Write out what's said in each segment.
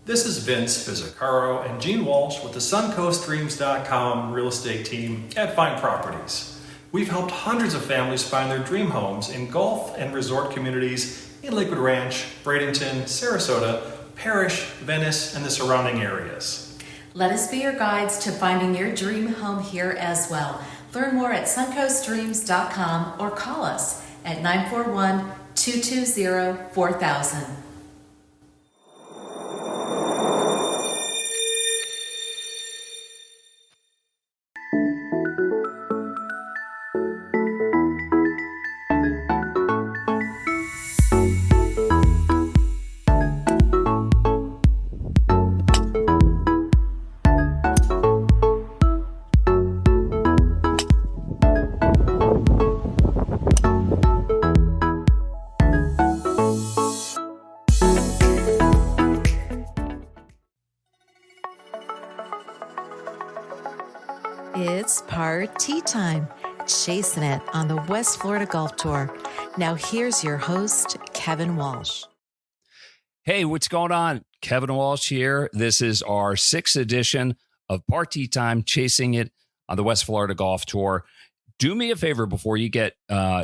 This is Vince Fizzicaro and Gene Walsh with the SuncoastDreams.com real estate team at Fine Properties. We've helped hundreds of families find their dream homes in golf and resort communities in Lakewood Ranch, Bradenton, Sarasota, Parrish, Venice, and the surrounding areas. Let us be your guides to finding your dream home here as well. Learn more at SuncoastDreams.com or call us at 941-220-4000. It's party time, chasing it on the West Florida Golf Tour. Now here's your host, Kevin Walsh. Hey, what's going on? Kevin Walsh here. This is our 6th edition of Party Time, chasing it on the West Florida Golf Tour. Do me a favor before you get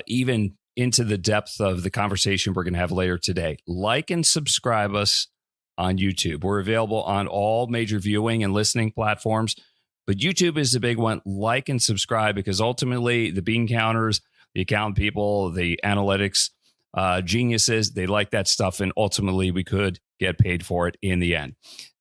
even into the depth of the conversation we're going to have later today. Like and subscribe us on YouTube. We're available on all major viewing and listening platforms. But YouTube is the big one. Like and subscribe, because ultimately the bean counters, the account people, the analytics geniuses, they like that stuff. And ultimately we could get paid for it in the end.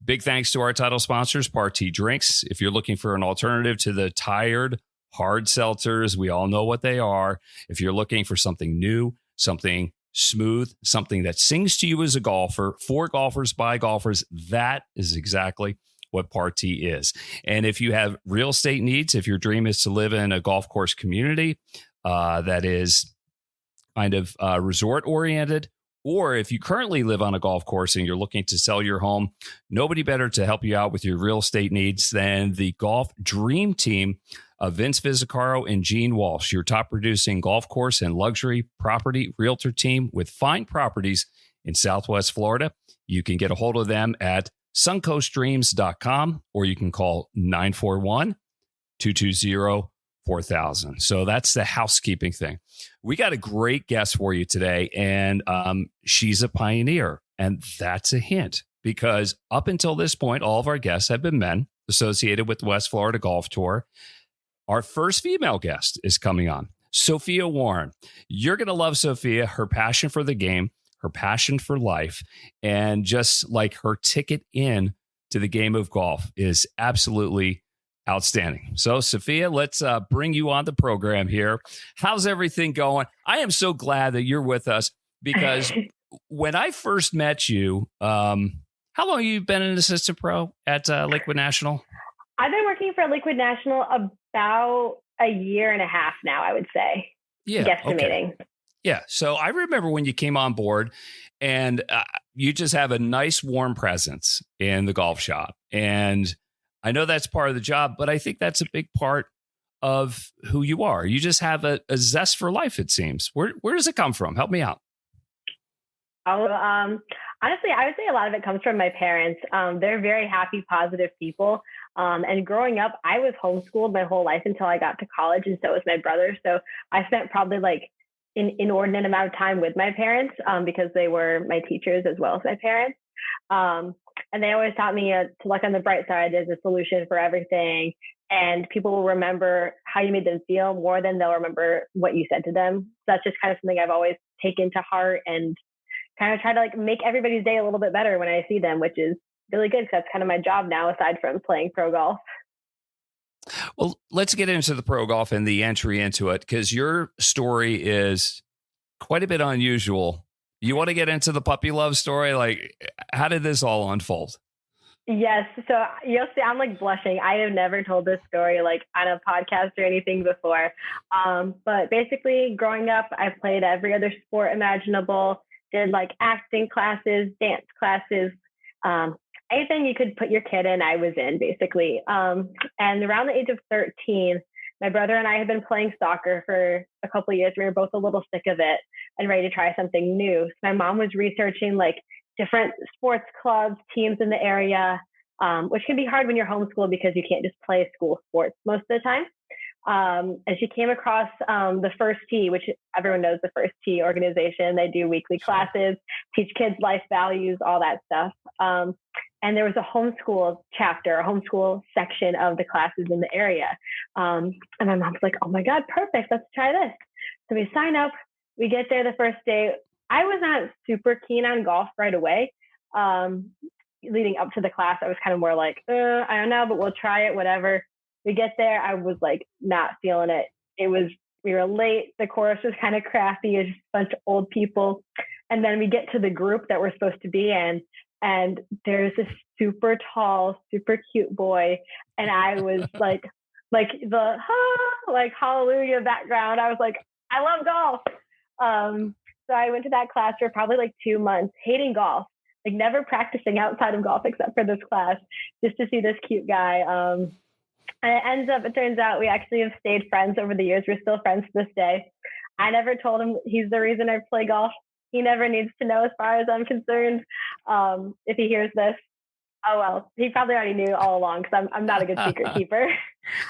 Big thanks to our title sponsors, Party Drinks. If you're looking for an alternative to the tired, hard seltzers, we all know what they are. If you're looking for something new, something smooth, something that sings to you as a golfer, for golfers, by golfers, that is exactly what Party is. And if you have real estate needs, if your dream is to live in a golf course community that is kind of resort oriented, or if you currently live on a golf course and you're looking to sell your home, nobody better to help you out with your real estate needs than the Golf Dream Team of Vince Fizzicaro and Gene Walsh, your top producing golf course and luxury property realtor team with fine properties in Southwest Florida. You can get a hold of them at SuncoastDreams.com, or you can call 941-220-4000. So that's the housekeeping thing. We got a great guest for you today, and she's a pioneer. And that's a hint, because up until this point, all of our guests have been men associated with the West Florida Golf Tour. Our first female guest is coming on, Sophia Warren. You're going to love Sophia, her passion for the game, her passion for life, and just like her ticket in to the game of golf is absolutely outstanding. So, Sophia, let's bring you on the program here. How's everything going? I am so glad that you're with us, because when I first met you, how long have you been an assistant pro at Lakewood National? I've been working for Lakewood National about a year and a half now, I would say. Yeah. Guesstimating. Okay. Yeah. So I remember when you came on board, and you just have a nice, warm presence in the golf shop. And I know that's part of the job, but I think that's a big part of who you are. You just have a zest for life, it seems. Where does it come from? Help me out. Oh, honestly, I would say a lot of it comes from my parents. They're very happy, positive people. And growing up, I was homeschooled my whole life until I got to college, and so was my brother. So I spent probably like an inordinate amount of time with my parents because they were my teachers as well as my parents. And they always taught me to look on the bright side. There's a solution for everything. And people will remember how you made them feel more than they'll remember what you said to them. So that's just kind of something I've always taken to heart, and kind of try to like make everybody's day a little bit better when I see them, which is really good, because that's kind of my job now, aside from playing pro golf. Well, let's get into the pro golf and the entry into it, because your story is quite a bit unusual. You want to get into the puppy love story? Like, how did this all unfold? Yes. So you'll see, I'm like blushing. I have never told this story like on a podcast or anything before. But basically growing up, I played every other sport imaginable, did like acting classes, dance classes, anything you could put your kid in, I was in basically. And around the age of 13, my brother and I had been playing soccer for a couple of years. We were both a little sick of it and ready to try something new. So my mom was researching like different sports clubs, teams in the area, which can be hard when you're homeschooled because you can't just play school sports most of the time. And she came across the First Tee, which everyone knows the First Tee organization. They do weekly classes, teach kids life values, all that stuff. And there was a homeschool chapter, a homeschool section of the classes in the area. And my mom's like, oh my God, perfect. Let's try this. So we sign up. We get there the first day. I was not super keen on golf right away. Leading up to the class, I was kind of more like, I don't know, but we'll try it, whatever. We get there. I was like not feeling it. We were late. The course was kind of crappy. It was just a bunch of old people. And then we get to the group that we're supposed to be in. And there's this super tall, super cute boy. And I was like the hallelujah background. I was like, I love golf. So I went to that class for probably like 2 months, hating golf, like never practicing outside of golf except for this class, just to see this cute guy. And it turns out we actually have stayed friends over the years. We're still friends to this day. I never told him he's the reason I play golf. He never needs to know as far as I'm concerned. If he hears this, oh well, he probably already knew all along because I'm not a good secret keeper.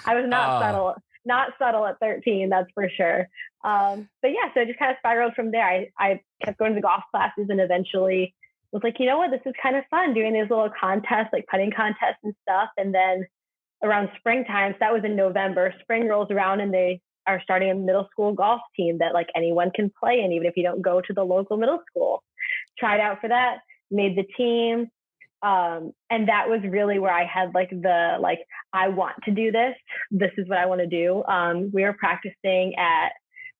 I was not subtle at 13, that's for sure. But yeah, so it just kind of spiraled from there. I kept going to the golf classes and eventually was like, you know what, this is kind of fun doing these little contests, like putting contests and stuff. And then around springtime, so that was in November, spring rolls around and they are starting a middle school golf team that like anyone can play in, even if you don't go to the local middle school. Tried out for that, made the team. And that was really where I had I want to do this. This is what I want to do. We were practicing at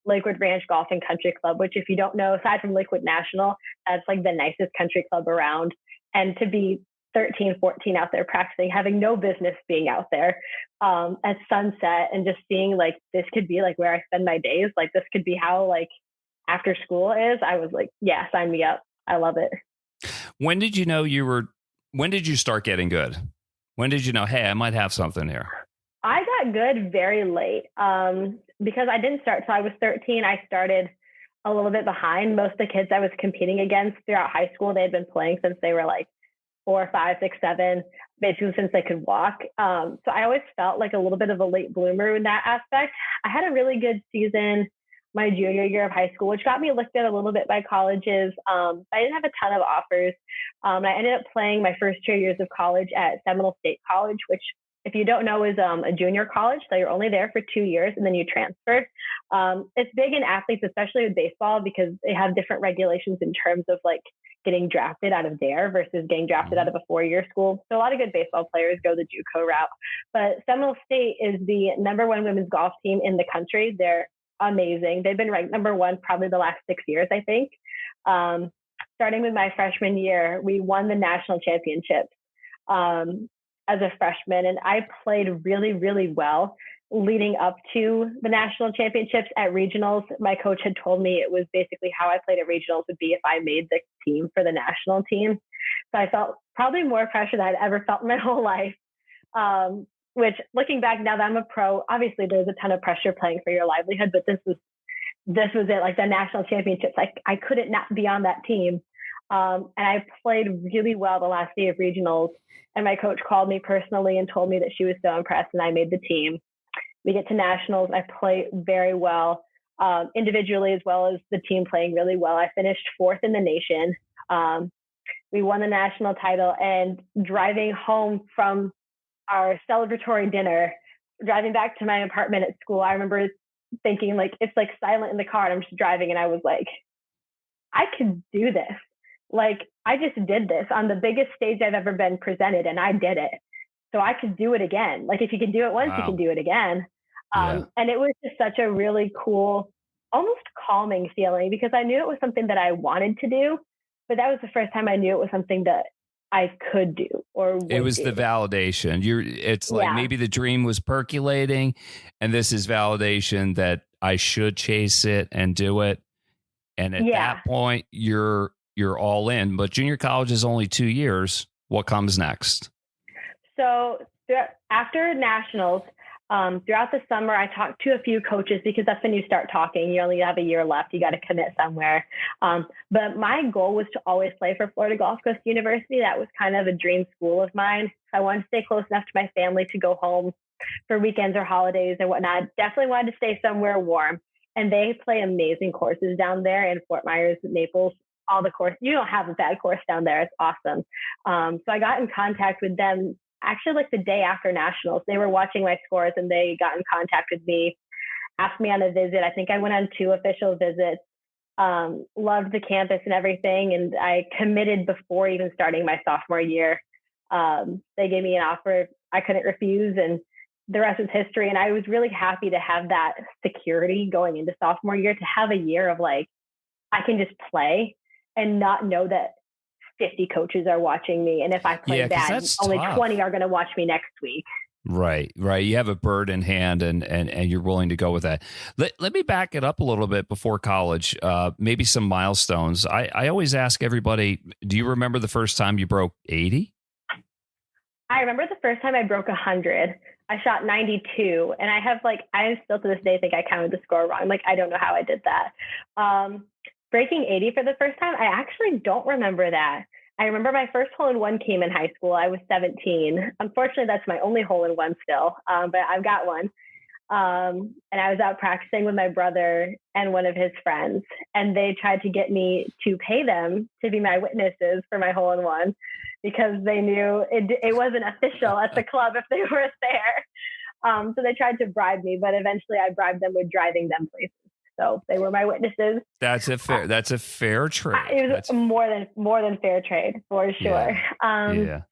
Lakewood Ranch Golf and Country Club, which if you don't know, aside from Lakewood National, that's like the nicest country club around. And to be 13, 14 out there practicing, having no business being out there at sunset and just seeing like, this could be like where I spend my days. Like this could be how like after school is. I was like, yeah, sign me up. I love it. When did you start getting good? When did you know, hey, I might have something here? I got good very late because I didn't start till I was 13. I started a little bit behind most of the kids I was competing against throughout high school. They had been playing since they were like 4, 5, 6, 7, basically since they could walk. So I always felt like a little bit of a late bloomer in that aspect. I had a really good season my junior year of high school, which got me looked at a little bit by colleges. I didn't have a ton of offers. I ended up playing my first 2 years of college at Seminole State College, which if you don't know is a junior college. So you're only there for 2 years and then you transfer. It's big in athletes, especially with baseball, because they have different regulations in terms of like getting drafted out of there versus getting drafted out of a 4-year school. So a lot of good baseball players go the JUCO route. But Seminole State is the #1 women's golf team in the country. They're amazing. They've been ranked #1 probably the last 6 years, I think. Starting with my freshman year, we won the national championships as a freshman, and I played really, really well leading up to the national championships at regionals. My coach had told me it was basically how I played at regionals would be if I made the team for the national team. So I felt probably more pressure than I'd ever felt in my whole life. Which looking back now that I'm a pro, obviously there's a ton of pressure playing for your livelihood, but this was it, like the national championships. Like I couldn't not be on that team. And I played really well the last day of regionals. And my coach called me personally and told me that she was so impressed and I made the team. We get to nationals. I play very well, individually as well as the team playing really well. I finished 4th in the nation. We won the national title, and driving home from our celebratory dinner, driving back to my apartment at school, I remember thinking like, it's like silent in the car and I'm just driving. And I was like, I could do this. Like I just did this on the biggest stage I've ever been presented and I did it. So I could do it again. Like if you can do it once, wow, you can do it again. And it was just such a really cool, almost calming feeling because I knew it was something that I wanted to do, but that was the first time I knew it was something that I could do or would it was do. The validation. It's like maybe the dream was percolating and this is validation that I should chase it and do it. And at that point you're all in, but junior college is only 2 years. What comes next? So after nationals, Throughout the summer, I talked to a few coaches because that's when you start talking. You only have a year left. You got to commit somewhere. But my goal was to always play for Florida Gulf Coast University. That was kind of a dream school of mine. I wanted to stay close enough to my family to go home for weekends or holidays and whatnot. Definitely wanted to stay somewhere warm. And they play amazing courses down there in Fort Myers, Naples. All the course, you don't have a bad course down there. It's awesome. So I got in contact with them actually like the day after nationals. They were watching my scores and they got in contact with me, asked me on a visit. I think I went on 2 official visits, loved the campus and everything. And I committed before even starting my sophomore year. They gave me an offer I couldn't refuse, and the rest is history. And I was really happy to have that security going into sophomore year, to have a year of like, I can just play and not know that 50 coaches are watching me. And if I play bad, only tough. 20 are going to watch me next week. Right. You have a bird in hand and you're willing to go with that. Let me back it up a little bit before college. Maybe some milestones. I always ask everybody, do you remember the first time you broke 80? I remember the first time I broke 100. I shot 92. And I still to this day think I counted the score wrong. Like, I don't know how I did that. Breaking 80 for the first time, I actually don't remember that. I remember my first hole-in-one came in high school. I was 17. Unfortunately, that's my only hole-in-one still, but I've got one. And I was out practicing with my brother and one of his friends, and they tried to get me to pay them to be my witnesses for my hole-in-one because they knew it wasn't official at the club if they weren't there. So they tried to bribe me, but eventually I bribed them with driving them places. So they were my witnesses. That's a fair trade. It was more than fair trade for sure. Yeah.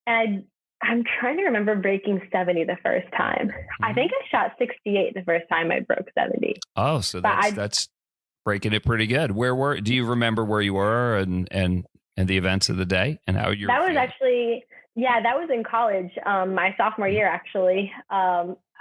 And I'm trying to remember breaking 70 the first time. Mm-hmm. I think I shot 68 the first time I broke 70. Oh, so that's breaking it pretty good. Do you remember where you were and the events of the day and how you were feeling? That was in college, my sophomore year, actually.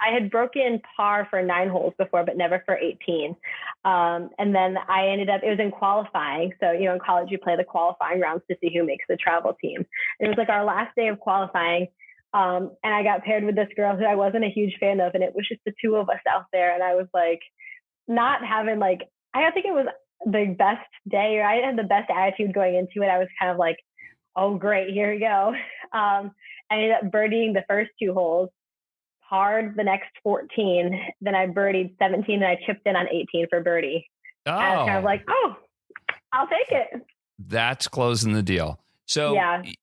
I had broken par for 9 holes before, but never for 18. And then I ended up, it was in qualifying. So, in college, you play the qualifying rounds to see who makes the travel team. And it was like our last day of qualifying. And I got paired with this girl who I wasn't a huge fan of. And it was just the 2 of us out there. And I was like, not having I think it was the best day, or I had the best attitude going into it. I was kind of like, oh, great, here we go. I ended up birdieing the first 2 holes, parred the next 14. Then I birdied 17 and I chipped in on 18 for birdie. Oh. And I was kind of like, oh, I'll take it. That's closing the deal. So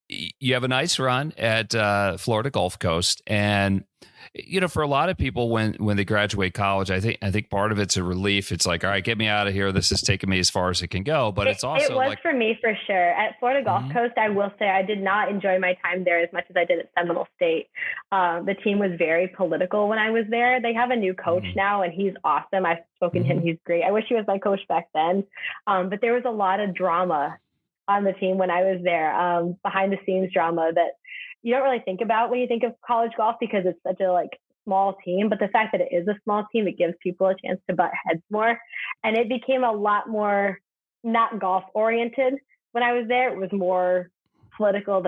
you have a nice run at Florida Gulf Coast. And, for a lot of people when they graduate college, I think part of it's a relief. It's like, all right, get me out of here. This is taking me as far as it can go. But it's also it was for me for sure. At Florida Gulf Coast, I will say I did not enjoy my time there as much as I did at Seminole State. The team was very political when I was there. They have a new coach now, and he's awesome. I've spoken to him. He's great. I wish he was my coach back then. But there was a lot of drama on the team when I was there, behind the scenes drama that you don't really think about when you think of college golf because it's such a small team. But the fact that it is a small team, it gives people a chance to butt heads more. And it became a lot more not golf oriented when I was there. It was more political,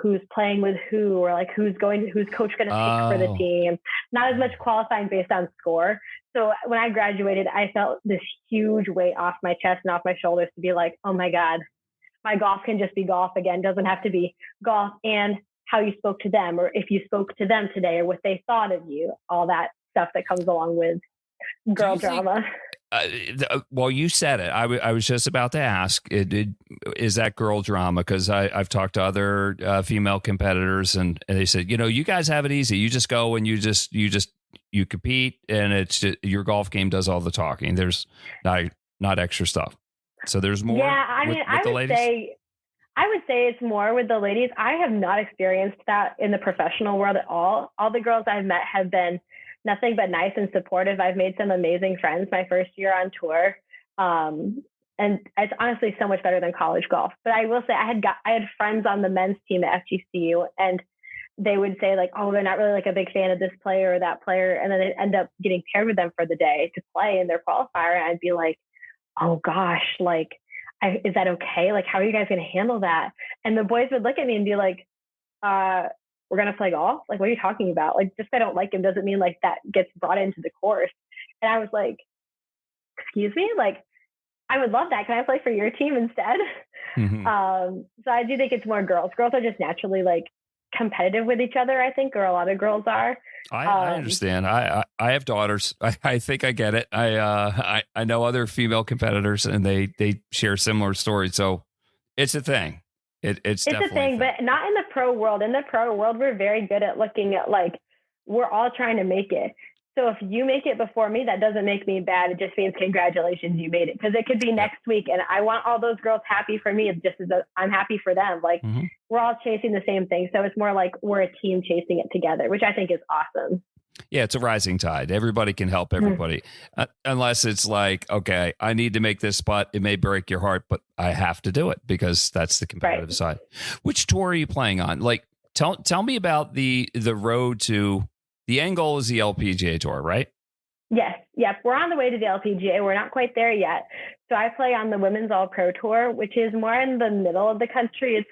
who's playing with who, or who's coach going to pick for the team. Not as much qualifying based on score. So when I graduated, I felt this huge weight off my chest and off my shoulders to be like, oh my God, my golf can just be golf again. Doesn't have to be golf and how you spoke to them, or if you spoke to them today, or what they thought of you, all that stuff that comes along with girl drama. Well, you said it. I was just about to ask, is that girl drama? Because I've talked to other female competitors and they said, you guys have it easy. You just go and you compete, and it's just, your golf game does all the talking. There's not extra stuff. So there's more. Yeah, I would say it's more with the ladies. I have not experienced that in the professional world at all. All the girls I've met have been nothing but nice and supportive. I've made some amazing friends my first year on tour. And it's honestly so much better than college golf. But I will say I had friends on the men's team at FGCU, and they would say oh, they're not really a big fan of this player or that player. And then they'd end up getting paired with them for the day to play in their qualifier. And I'd be like, oh gosh, is that okay? How are you guys going to handle that? And the boys would look at me and be like, we're going to play golf? Like, what are you talking about? Like, just because I don't like him doesn't mean like that gets brought into the course. And I was like, excuse me? Like, I would love that. Can I play for your team instead? So I do think it's more girls. Girls are just naturally like competitive with each other, I think, or a lot of girls are. I understand. I have daughters. I think I get it. I know other female competitors, and they share similar stories. So it's a thing. It's a thing, but not in the pro world. In the pro world, we're very good at looking at like, we're all trying to make it. So if you make it before me, that doesn't make me bad. It just means congratulations, you made it. Because it could be next week, and I want all those girls happy for me just as I'm happy for them. Like, we're all chasing the same thing. So it's more like we're a team chasing it together, which I think is awesome. Yeah, it's a rising tide. Everybody can help everybody. Unless it's like, okay, I need to make this putt. It may break your heart, but I have to do it because that's the competitive side. Which tour are you playing on? Like, tell me about the road to... The end goal is the LPGA Tour, right? Yes. Yep. We're on the way to the LPGA. We're not quite there yet. So I play on the Women's All Pro Tour, which is more in the middle of the country. It's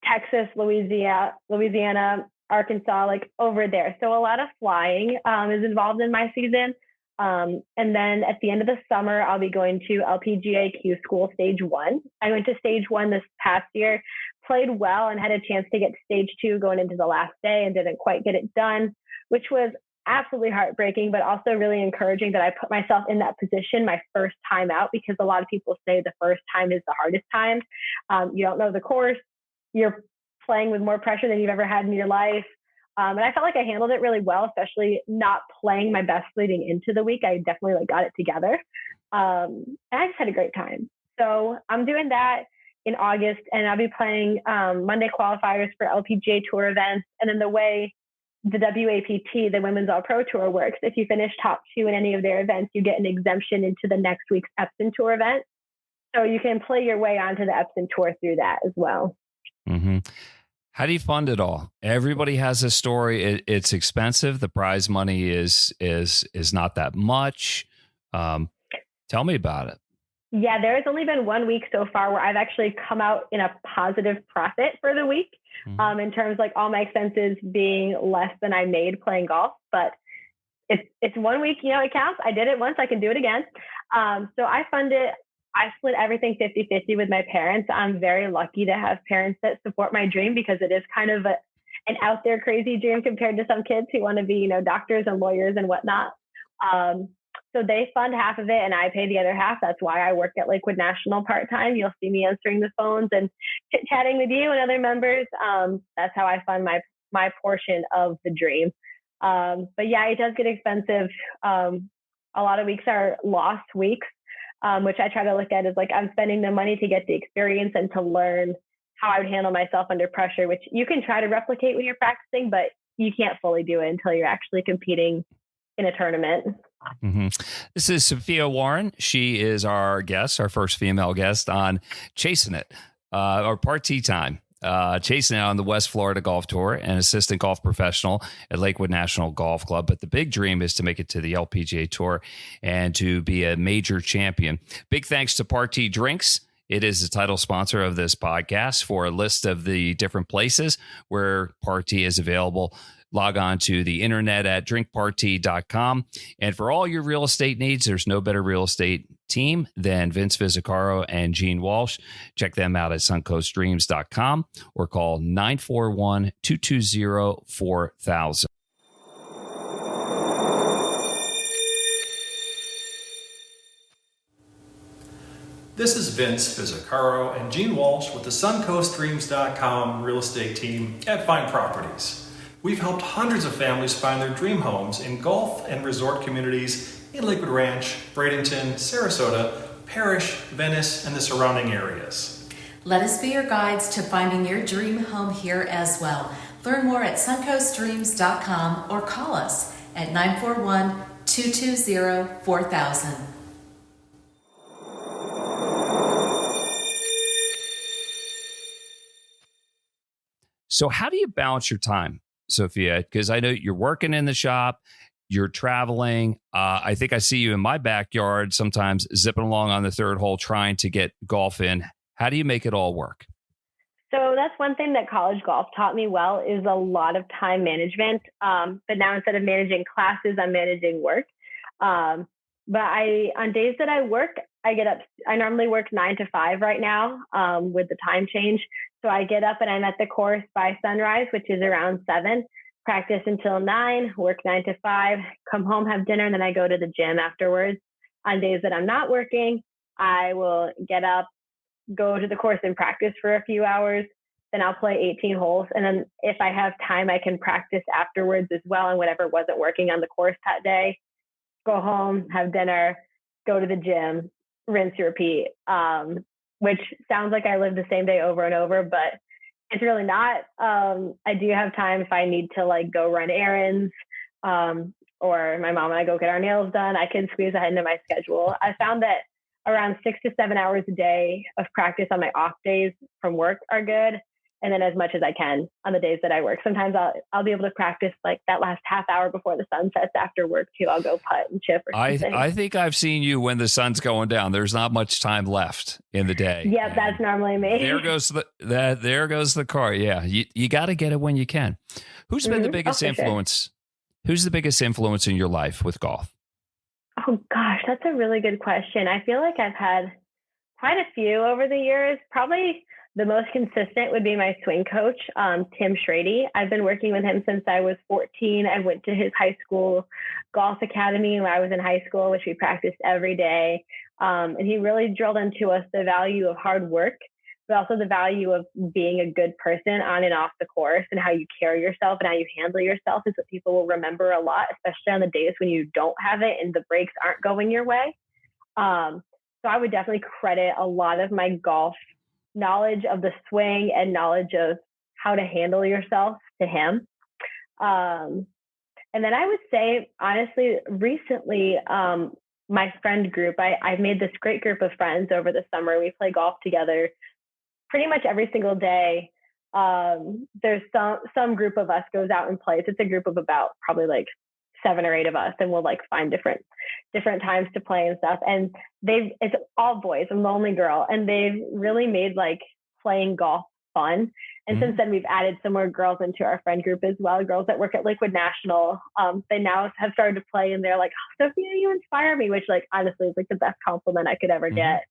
Texas, Louisiana, Arkansas, like over there. So a lot of flying is involved in my season. And then at the end of the summer, I'll be going to LPGA Q School Stage 1. I went to Stage 1 this past year, played well, and had a chance to get Stage 2 going into the last day and didn't quite get it done, which was absolutely heartbreaking, but also really encouraging that I put myself in that position my first time out, because a lot of people say the first time is the hardest time. You don't know the course. You're playing with more pressure than you've ever had in your life. And I felt like I handled it really well, especially not playing my best leading into the week. I definitely like got it together. And I just had a great time. So I'm doing that in August, and I'll be playing Monday qualifiers for LPGA Tour events. And then the way the WAPT, the Women's All Pro Tour, works, if you finish top 2 in any of their events, you get an exemption into the next week's Epson Tour event. So you can play your way onto the Epson Tour through that as well. How do you fund it all? Everybody has a story. It's expensive. The prize money is not that much. Tell me about it. Yeah, there has only been 1 week so far where I've actually come out in a positive profit for the week, in terms of like all my expenses being less than I made playing golf. But it's 1 week, it counts. I did it once, I can do it again. So I fund it. I split everything 50-50 with my parents. I'm very lucky to have parents that support my dream, because it is kind of an out there crazy dream compared to some kids who want to be, doctors and lawyers and whatnot. So they fund half of it and I pay the other half. That's why I work at Lakewood National part-time. You'll see me answering the phones and chit-chatting with you and other members. That's how I fund my portion of the dream. But yeah, it does get expensive. A lot of weeks are lost weeks, which I try to look at as like, I'm spending the money to get the experience and to learn how I would handle myself under pressure, which you can try to replicate when you're practicing, but you can't fully do it until you're actually competing in a tournament. This is Sophia Warren. She is our guest, our first female guest on Chasing It, or Part Tee Time. Chasing It on the West Florida Golf Tour, an assistant golf professional at Lakewood National Golf Club. But the big dream is to make it to the LPGA Tour and to be a major champion. Big thanks to Part Tee Drinks. It is the title sponsor of this podcast. For a list of the different places where Part Tee is available, log on to the internet at drinkpartee.com. And for all your real estate needs, there's no better real estate team than Vince Vizzacaro and Gene Walsh. Check them out at suncoastdreams.com or call 941-220-4000. This is Vince Vizzacaro and Gene Walsh with the suncoastdreams.com real estate team at Fine Properties. We've helped hundreds of families find their dream homes in golf and resort communities in Lakewood Ranch, Bradenton, Sarasota, Parrish, Venice, and the surrounding areas. Let us be your guides to finding your dream home here as well. Learn more at suncoastdreams.com or call us at 941-220-4000. So how do you balance your time, Sophia? Because I know you're working in the shop, you're traveling. I think I see you in my backyard sometimes zipping along on the third hole trying to get golf in. How do you make it all work? So that's one thing that college golf taught me well is a lot of time management. But now instead of managing classes, I'm managing work. But on days that I work, I get up. I normally work 9 to 5 right now with the time change. So I get up and I'm at the course by sunrise, which is around 7. Practice until 9. Work 9 to 5. Come home, have dinner, and then I go to the gym afterwards. On days that I'm not working, I will get up, go to the course and practice for a few hours. Then I'll play 18 holes. And then if I have time, I can practice afterwards as well. And whatever wasn't working on the course that day, go home, have dinner, go to the gym, rinse, repeat, which sounds like I live the same day over and over, but it's really not. I do have time if I need to like go run errands, or my mom and I go get our nails done. I can squeeze that into my schedule. I found that around 6 to 7 hours a day of practice on my off days from work are good. And then as much as I can on the days that I work. Sometimes I'll be able to practice like that last half hour before the sun sets after work too. I'll go putt and chip or something. I think I've seen you when the sun's going down. There's not much time left in the day. Yep, that's normally me. There goes the car. Yeah, you got to get it when you can. Who's been the biggest influence? Sure. Who's the biggest influence in your life with golf? Oh gosh, that's a really good question. I feel like I've had quite a few over the years. Probably the most consistent would be my swing coach, Tim Schrady. I've been working with him since I was 14. I went to his high school golf academy when I was in high school, which we practiced every day. And he really drilled into us the value of hard work, but also the value of being a good person on and off the course, and how you carry yourself and how you handle yourself is what people will remember a lot, especially on the days when you don't have it and the breaks aren't going your way. So I would definitely credit a lot of my golf knowledge of the swing and knowledge of how to handle yourself to him. And then I would say, honestly, recently, my friend group, I've made this great group of friends over the summer. We play golf together pretty much every single day. There's some group of us goes out and plays. It's a group of about probably like 7 or 8 of us, and we'll like find different times to play and stuff. And it's all boys. I'm the only girl, and they've really made like playing golf fun. And since then, we've added some more girls into our friend group as well. Girls that work at Liquid National. They now have started to play, and they're like, oh, Sophia, you inspire me, which like honestly is like the best compliment I could ever get.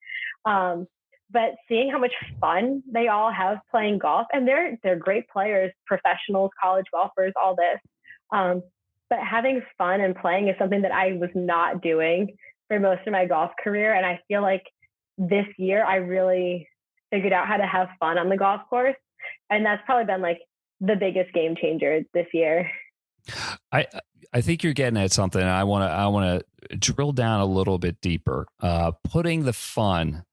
But seeing how much fun they all have playing golf, and they're great players, professionals, college golfers, all this. But having fun and playing is something that I was not doing for most of my golf career. And I feel like this year I really figured out how to have fun on the golf course. And that's probably been like the biggest game changer this year. I think you're getting at something. I want to drill down a little bit deeper. Putting the fun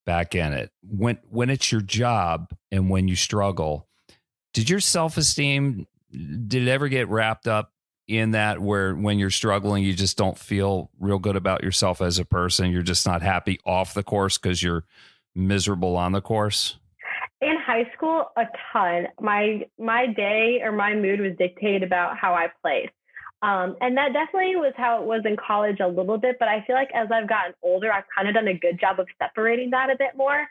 back in it when it's your job and when you struggle. Did your self-esteem, did it ever get wrapped up in that, where when you're struggling, you just don't feel real good about yourself as a person? You're just not happy off the course because you're miserable on the course? In high school, a ton. My day or my mood was dictated about how I played. And that definitely was how it was in college a little bit. But I feel like as I've gotten older, I've kind of done a good job of separating that a bit more.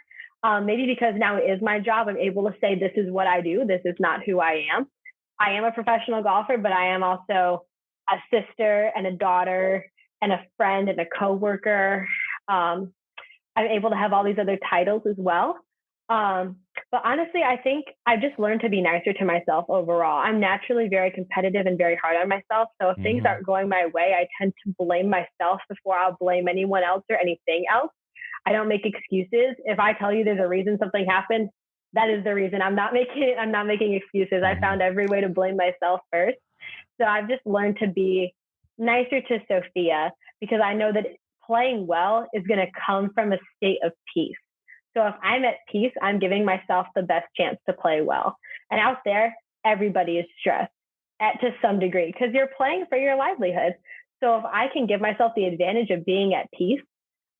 Maybe because now it is my job, I'm able to say, this is what I do. This is not who I am. I am a professional golfer, but I am also a sister and a daughter and a friend and a coworker. I'm able to have all these other titles as well. But honestly, I think I've just learned to be nicer to myself overall. I'm naturally very competitive and very hard on myself. So if things aren't going my way, I tend to blame myself before I'll blame anyone else or anything else. I don't make excuses. If I tell you there's a reason something happened, that is the reason. I'm not making excuses. I found every way to blame myself first. So I've just learned to be nicer to Sophia, because I know that playing well is going to come from a state of peace. So if I'm at peace, I'm giving myself the best chance to play well. And out there, everybody is stressed to some degree, because you're playing for your livelihood. So if I can give myself the advantage of being at peace,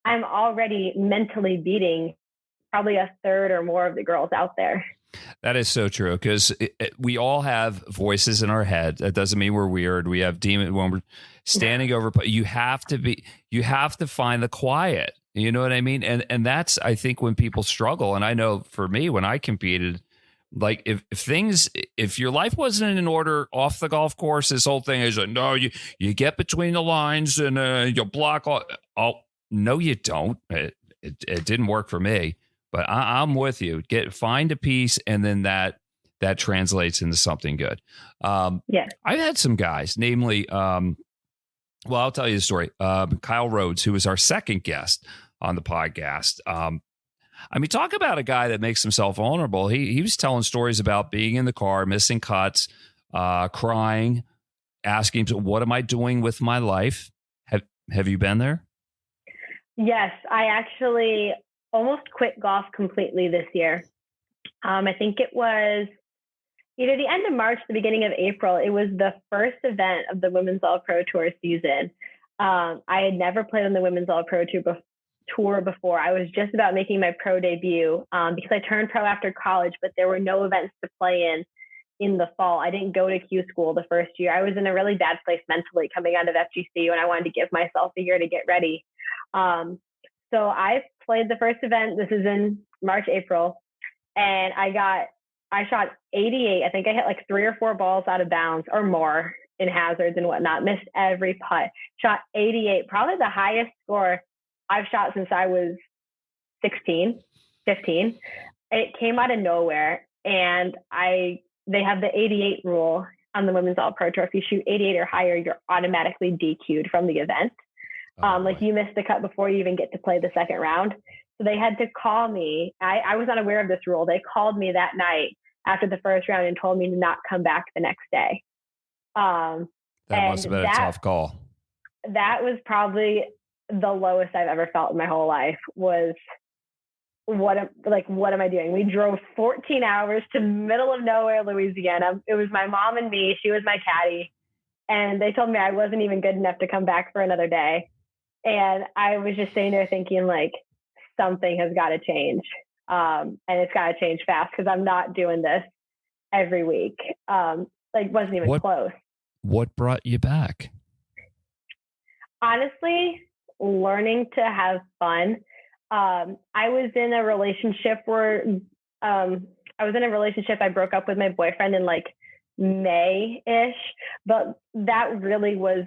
I'm already mentally beating probably a third or more of the girls out there. That is so true, because we all have voices in our head. That doesn't mean we're weird. We have demons when we're standing over. You have to find the quiet. You know what I mean? And that's, I think, when people struggle. And I know for me, when I competed, Like if your life wasn't in order off the golf course, this whole thing is no, you get between the lines and you block all. Oh, no, you don't. It didn't work for me, but I'm with you. Find a piece, and then that translates into something good. Yeah. I've had some guys, namely, well, I'll tell you the story. Kyle Rhodes, who was our second guest on the podcast. I mean, talk about a guy that makes himself vulnerable. He was telling stories about being in the car, missing cuts, crying, asking, "What am I doing with my life?" Have you been there? Yes, I actually almost quit golf completely this year. I think it was either the end of March, the beginning of April. It was the first event of the Women's All Pro Tour season. I had never played on the Women's All Pro Tour before. I was just about making my pro debut because I turned pro after college, but there were no events to play in the fall. I didn't go to Q school the first year. I was in a really bad place mentally coming out of FGC, and I wanted to give myself a year to get ready. So I played the first event. This is in March, April, and I shot 88. I think I hit like 3 or 4 balls out of bounds or more in hazards and whatnot. Missed every putt. Shot 88, probably the highest score I've shot since I was 16, 15. It came out of nowhere, and they have the 88 rule on the Women's All Pro Tour. If you shoot 88 or higher, you're automatically DQ'd from the event. Like you missed the cut before you even get to play the second round. So they had to call me. I was not aware of this rule. They called me that night after the first round and told me to not come back the next day. That must have been a tough call. That was probably the lowest I've ever felt in my whole life. Was what am I doing? We drove 14 hours to middle of nowhere, Louisiana. It was my mom and me. She was my caddy. And they told me I wasn't even good enough to come back for another day. And I was just sitting there thinking, like, something has got to change. And it's got to change fast because I'm not doing this every week. Wasn't even close. What brought you back? Honestly, learning to have fun. I was in a relationship I broke up with my boyfriend in like May-ish, but that really was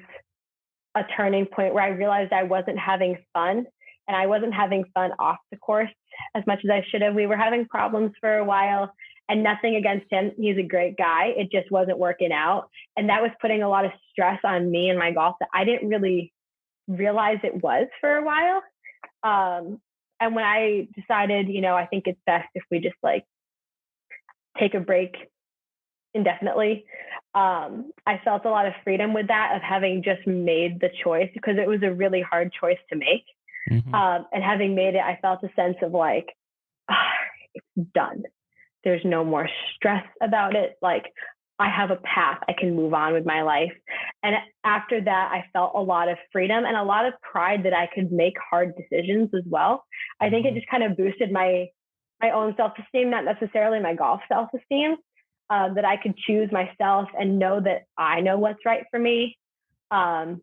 a turning point where I realized I wasn't having fun, and I wasn't having fun off the course as much as I should have. We were having problems for a while, and nothing against him. He's a great guy. It just wasn't working out. And that was putting a lot of stress on me and my golf that I didn't really realize it was for a while. And when I decided, I think it's best if we just like take a break indefinitely. I felt a lot of freedom with that, of having just made the choice, because it was a really hard choice to make. Mm-hmm. And having made it, I felt a sense of like, it's done. There's no more stress about it. Like, I have a path. I can move on with my life. And after that, I felt a lot of freedom and a lot of pride that I could make hard decisions as well. I think it just kind of boosted my own self-esteem, not necessarily my golf self-esteem, that I could choose myself and know that I know what's right for me. And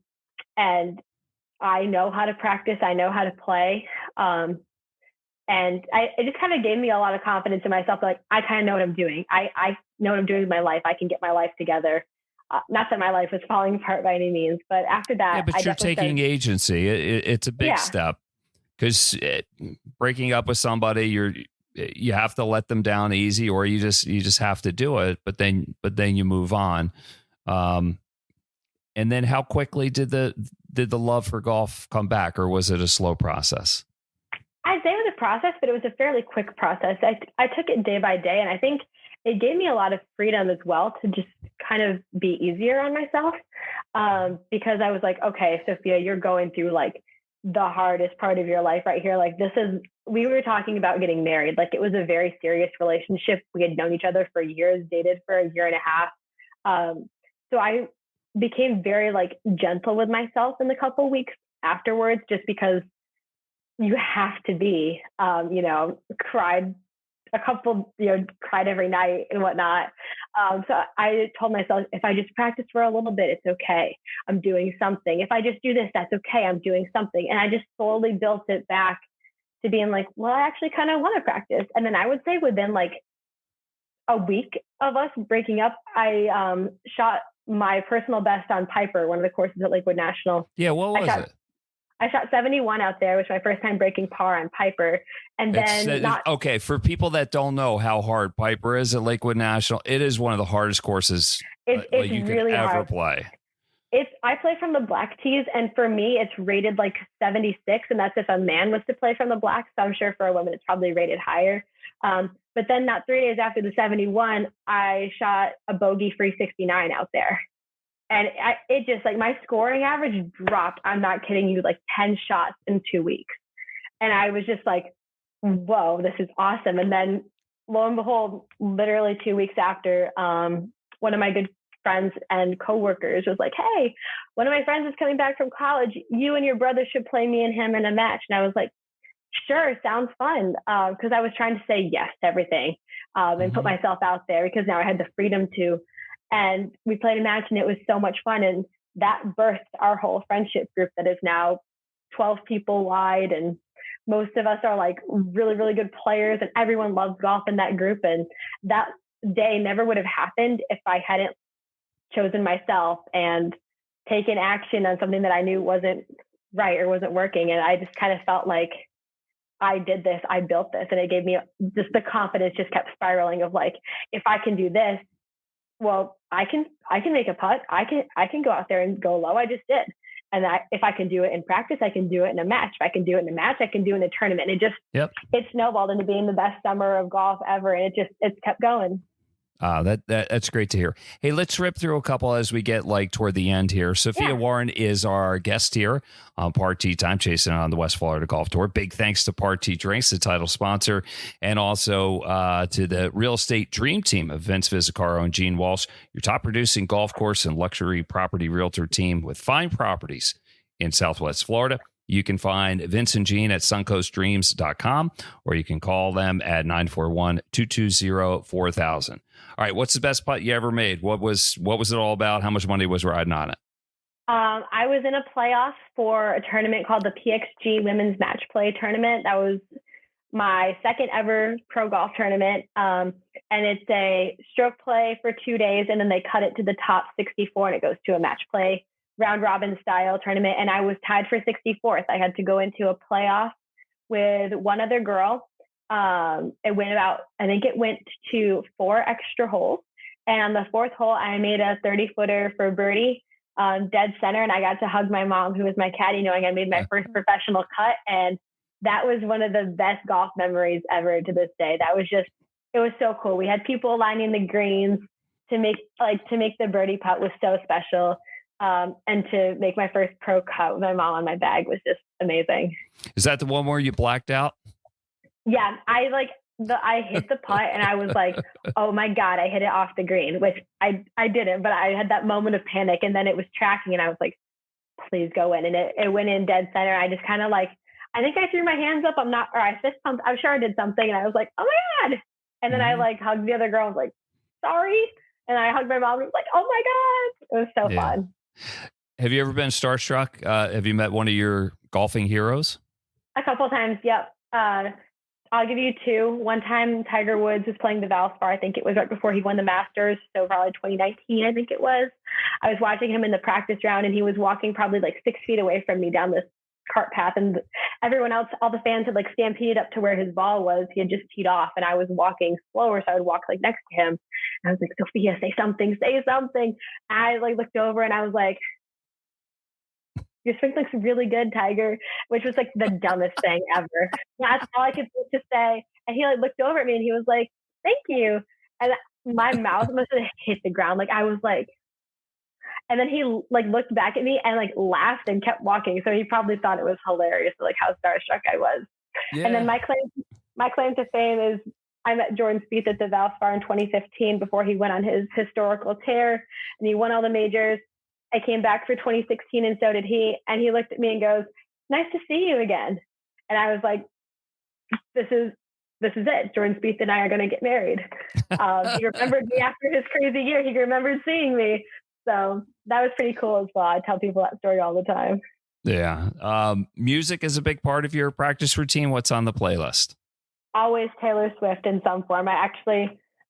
I know how to practice. I know how to play. And it just kind of gave me a lot of confidence in myself. Like, I kind of know what I'm doing. I know what I'm doing with my life. I can get my life together. Not that my life was falling apart by any means, but after that, but you're taking agency. It's a big step, because breaking up with somebody, you have to let them down easy, or you just have to do it. But then you move on. And then how quickly did the love for golf come back, or was it a slow process? I'd say it was a process, but it was a fairly quick process. I took it day by day, and I think it gave me a lot of freedom as well to just kind of be easier on myself, because I was like, okay, Sophia, you're going through like the hardest part of your life right here. Like, we were talking about getting married. Like, it was a very serious relationship. We had known each other for years, dated for a year and a half. So I became very like gentle with myself in the couple weeks afterwards, just because you have to be, cried every night and whatnot. So I told myself, if I just practice for a little bit, it's okay. I'm doing something. If I just do this, that's okay. I'm doing something. And I just slowly built it back to being like, well, I actually kind of want to practice. And then I would say within like a week of us breaking up, I shot my personal best on Piper, one of the courses at Lakewood National. Yeah, what was it? I shot 71 out there, which was my first time breaking par on Piper. And then okay, for people that don't know how hard Piper is at Lakewood National, it is one of the hardest courses it's you could really ever hard. play. I play from the black tees, and for me, it's rated like 76, and that's if a man was to play from the black. So I'm sure for a woman, it's probably rated higher. But then not 3 days after the 71, I shot a bogey-free 69 out there. And it just like my scoring average dropped. I'm not kidding you, like 10 shots in 2 weeks. And I was just like, whoa, this is awesome. And then lo and behold, literally 2 weeks after, one of my good friends and coworkers was like, hey, one of my friends is coming back from college. You and your brother should play me and him in a match. And I was like, sure, sounds fun. Because I was trying to say yes to everything and put myself out there because now I had the freedom to. And we played a match and it was so much fun. And that birthed our whole friendship group that is now 12 people wide. And most of us are like really, really good players and everyone loves golf in that group. And that day never would have happened if I hadn't chosen myself and taken action on something that I knew wasn't right or wasn't working. And I just kind of felt like I did this, I built this. And it gave me just the confidence just kept spiraling of like, if I can do this, well, I can make a putt. I can go out there and go low. I just did. And if I can do it in practice, I can do it in a match. If I can do it in a match, I can do it in a tournament. And it snowballed into being the best summer of golf ever. And it's kept going. That's great to hear. Hey, let's rip through a couple as we get like toward the end here. Sophia Warren is our guest here on Par Tee Time, chasing on the West Florida Golf Tour. Big thanks to Par Tee Drinks, the title sponsor, and also to the real estate dream team of Vince Visicaro and Gene Walsh, your top producing golf course and luxury property realtor team with fine properties in Southwest Florida. You can find Vince and Gene at suncoastdreams.com, or you can call them at 941-220-4000. All right, what's the best putt you ever made? What was it all about? How much money was riding on it? I was in a playoff for a tournament called the PXG Women's Match Play Tournament. That was my second ever pro golf tournament. And it's a stroke play for 2 days, and then they cut it to the top 64, and it goes to a match play round robin style tournament. And I was tied for 64th. I had to go into a playoff with one other girl. I think it went to 4 extra holes. And on the 4th hole, I made a 30-footer for birdie, dead center. And I got to hug my mom, who was my caddy, knowing I made my first professional cut. And that was one of the best golf memories ever to this day. It was so cool. We had people lining the greens to make the birdie putt was so special. And to make my first pro cut with my mom on my bag was just amazing. Is that the one where you blacked out? Yeah, I hit the putt and I was like, oh my God, I hit it off the green, which I didn't, but I had that moment of panic, and then it was tracking and I was like, please go in. And it went in dead center. I just kind of I think I threw my hands up. I fist pumped. I'm sure I did something. And I was like, oh my God. And then I hugged the other girl. I was like, sorry. And I hugged my mom and was like, oh my God. It was so fun. Have you ever been starstruck? Have you met one of your golfing heroes? A couple of times, yep. I'll give you 2. One time, Tiger Woods was playing the Valspar. I think it was right before he won the Masters, so probably 2019, I think it was. I was watching him in the practice round, and he was walking probably 6 feet away from me down this cart path, and everyone else, all the fans had stampeded up to where his ball was. He had just teed off, and I was walking slower, so I would walk next to him. And I was like, Sophia, say something. And I looked over and I was like, your swing looks really good, Tiger, which was the dumbest thing ever. That's all I could think to say. And he looked over at me and he was like, thank you. And my mouth must have hit the ground. I was like, and then he looked back at me and laughed and kept walking. So he probably thought it was hilarious, how starstruck I was. Yeah. And then my claim to fame is I met Jordan Spieth at the Valspar in 2015 before he went on his historical tear, and he won all the majors. I came back for 2016 and so did he. And he looked at me and goes, nice to see you again. And I was like, this is it. Jordan Spieth and I are going to get married. He remembered me after his crazy year. He remembered seeing me. So that was pretty cool as well. I tell people that story all the time. Yeah. Music is a big part of your practice routine. What's on the playlist? Always Taylor Swift in some form.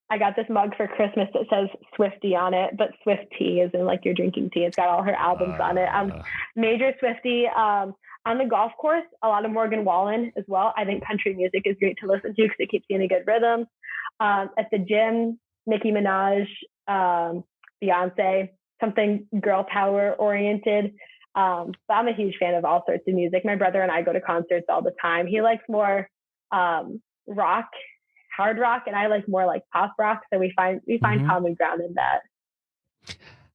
I got this mug for Christmas that says Swiftie on it, but Swift tea is in like you're drinking tea. It's got all her albums on it. Major Swiftie. On the golf course, a lot of Morgan Wallen as well. I think country music is great to listen to because it keeps you in a good rhythm. At the gym, Nicki Minaj, Beyonce, something girl power oriented. But I'm a huge fan of all sorts of music. My brother and I go to concerts all the time. He likes more rock, hard rock, and I like more like pop rock. So we find common ground in that.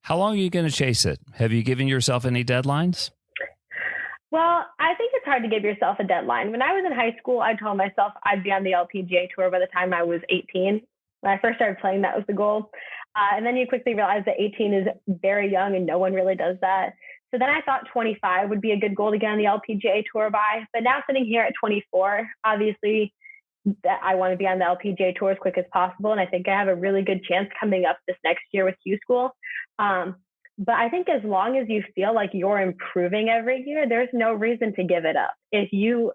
How long are you going to chase it? Have you given yourself any deadlines? Well, I think it's hard to give yourself a deadline. When I was in high school, I told myself I'd be on the LPGA tour by the time I was 18. When I first started playing, that was the goal. And then you quickly realize that 18 is very young and no one really does that. So then I thought 25 would be a good goal to get on the LPGA tour by. But now sitting here at 24, obviously that I want to be on the LPGA tour as quick as possible. And I think I have a really good chance coming up this next year with Q School. But I think as long as you feel like you're improving every year, there's no reason to give it up. If you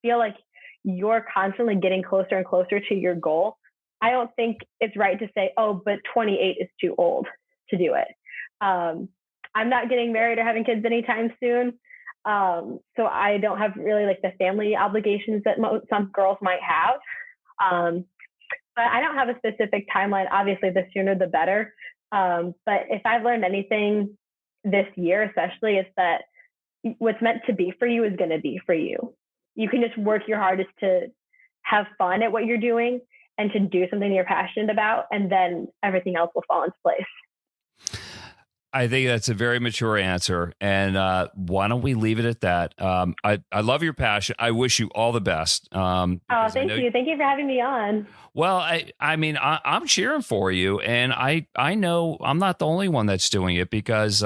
feel like you're constantly getting closer and closer to your goal, I don't think it's right to say, oh, but 28 is too old to do it. I'm not getting married or having kids anytime soon. So I don't have really like the family obligations that some girls might have. But I don't have a specific timeline. Obviously, the sooner the better. But if I've learned anything this year, especially, it's that what's meant to be for you is going to be for you. You can just work your hardest to have fun at what you're doing and to do something you're passionate about, and then everything else will fall into place. I think that's a very mature answer. And why don't we leave it at that? I love your passion. I wish you all the best. Thank you. Thank you for having me on. Well, I mean, I'm cheering for you. And I know I'm not the only one that's doing it because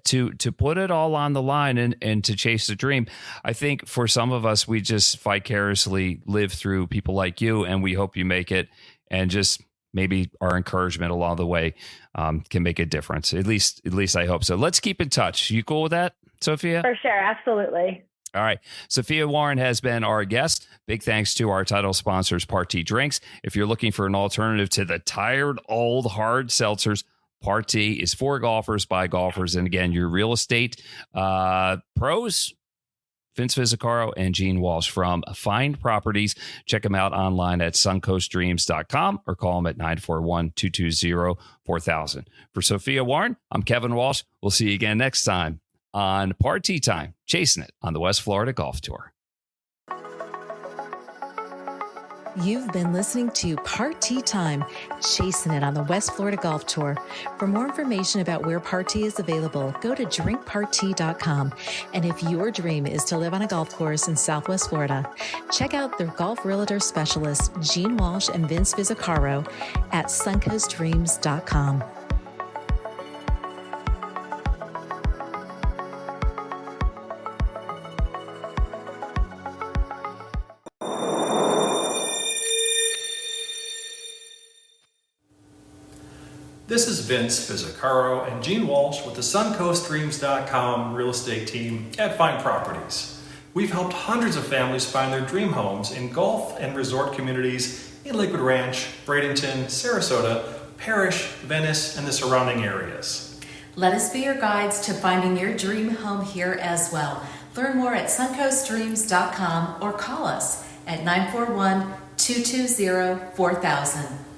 to put it all on the line and to chase the dream, I think for some of us, we just vicariously live through people like you, and we hope you make it, and just maybe our encouragement along the way can make a difference. At least I hope so. Let's keep in touch. You cool with that, Sophia? For sure. Absolutely. All right. Sophia Warren has been our guest. Big thanks to our title sponsors, Party Drinks. If you're looking for an alternative to the tired, old, hard seltzers, Party is for golfers by golfers. And again, your real estate pros, Vince Fizzicaro and Gene Walsh from Find Properties. Check them out online at suncoastdreams.com or call them at 941-220-4000. For Sophia Warren, I'm Kevin Walsh. We'll see you again next time on Party Time, chasing it on the West Florida Golf Tour. You've been listening to Party Time, chasing it on the West Florida Golf Tour. For more information about where Party is available, go to drinkparty.com. And if your dream is to live on a golf course in Southwest Florida, check out the golf realtor specialists Gene Walsh and Vince Fizzicaro at suncoastdreams.com. This is Vince Fizzicaro and Gene Walsh with the suncoastdreams.com real estate team at Find Properties. We've helped hundreds of families find their dream homes in golf and resort communities in Lakewood Ranch, Bradenton, Sarasota, Parrish, Venice, and the surrounding areas. Let us be your guides to finding your dream home here as well. Learn more at suncoastdreams.com or call us at 941-220-4000.